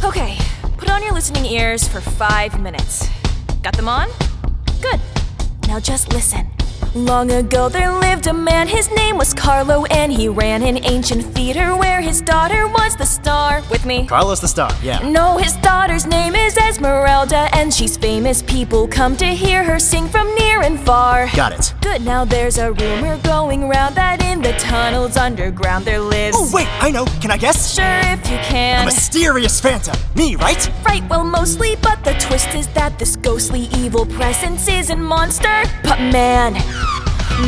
Okay, put on your listening ears for 5 minutes. Got them on? Good. Now just listen. Long ago there lived a man, his name was Carlo, and he ran an ancient theater where his daughter was the star. With me? Carlo's the star, yeah. No, his daughter's name is Esmeralda, and she's famous. People come to hear her sing from near and far. Got it. Good, now there's a rumor going round that in the tunnels underground there lives... Oh, wait, I know. Can I guess? Sure, if you can. A mysterious phantom. Me, right? Right, well, mostly, but the twist is that this ghostly evil presence is a monster. But man,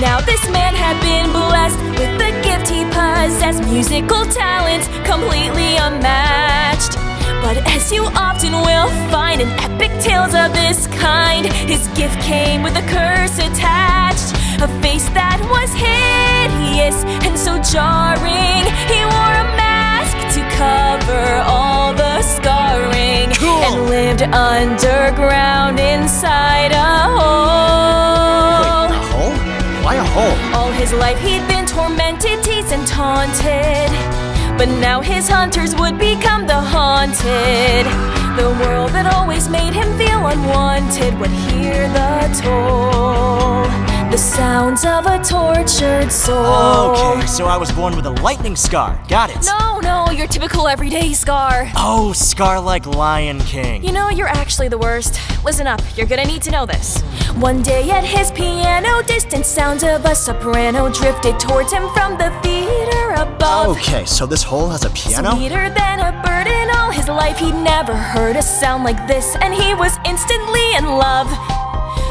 now this man had been blessed with the gift he possessed, musical talent completely unmatched. But as you often will find in epic tales of this kind, his gift came with a curse attached, a face that was hideous and so jarring. He wore a mask to cover all the scarring, cool. And lived underground inside a hole. Wait, a hole? Why a hole? All his life he'd been tormented, teased and taunted, but now his hunters would become the haunted. The world that always made him feel unwanted would hear the toll, the sounds of a tortured soul. Okay, so I was born with a lightning scar. Got it. No, your typical everyday scar. Oh, scar like Lion King. You know, you're actually the worst. Listen up, you're gonna need to know this. One day at his piano, distant sounds of a soprano drifted towards him from the theater above. Okay, so this hole has a piano? Sweeter than a bird. In all his life he'd never heard a sound like this, and he was instantly in love.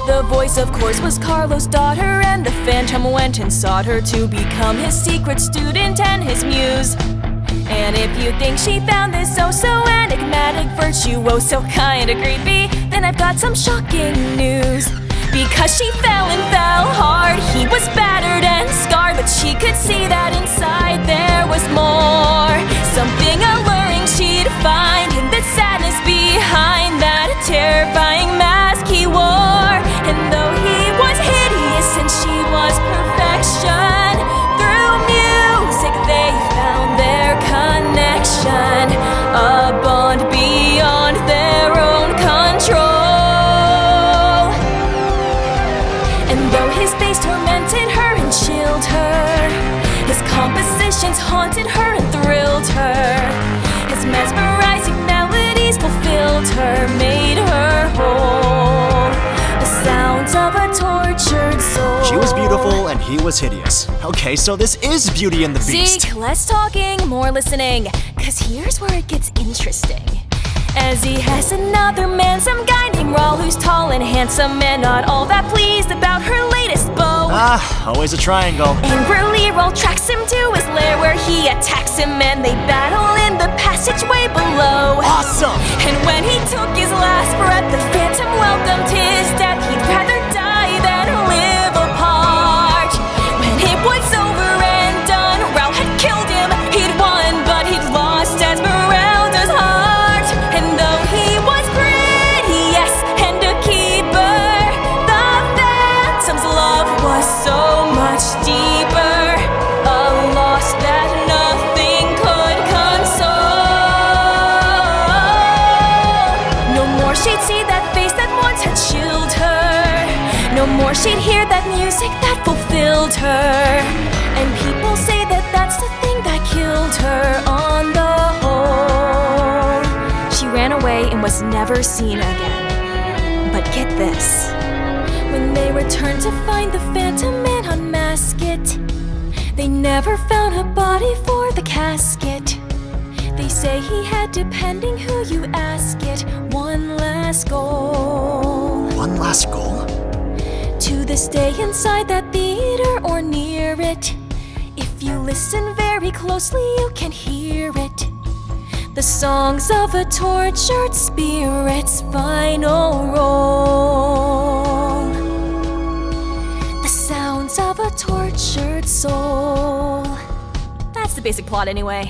The voice, of course, was Carlo's daughter, and the phantom went and sought her to become his secret student and his muse. And if you think she found this so enigmatic virtuoso kinda creepy, then I've got some shocking news. Because she fell and fell hard, he was battered and scarred, but she could see that inside there was more. Something alluring she'd find in the sadness behind that terrifying mask he wore. And though he was hideous and she was perfection, through music they found their connection, a bond beyond their own control. And though his face tormented her and chilled her, his compositions haunted her and thrilled her, his mesmerizing melodies fulfilled her, made her whole, the sounds of a tortured soul. She was beautiful and he was hideous. Okay, so this is Beauty and the Beast. Zeke, less talking, more listening, cause here's where it gets interesting. As he has another man, some guy named Raul, who's tall and handsome and not all that pleased about her latest beau. Always a triangle. Angrily, Raul tracks him to his lair where he attacks him, and they battle in the passageway below. Awesome! And when he took his last breath, the phantom welcomed his death. He'd rather die than live apart. When it was over and done, Raul had killed him. He'd won, but he'd lost Esmeralda's heart. And though he was pretty, yes, and a keeper, the phantom's love was so much deeper, a loss that nothing could console. No more she'd see that face that once had chilled her, no more she'd hear that music that fulfilled her. And people say that that's the thing that killed her on the whole. She ran away and was never seen again. But get this, when they returned to find the phantom man unmask it, they never found a body for the casket. They say he had, depending who you ask it, one last goal. One last goal? To this day inside that theater or near it, if you listen very closely you can hear it, the songs of a tortured spirit's final roll, the sounds of a tortured soul. That's the basic plot anyway.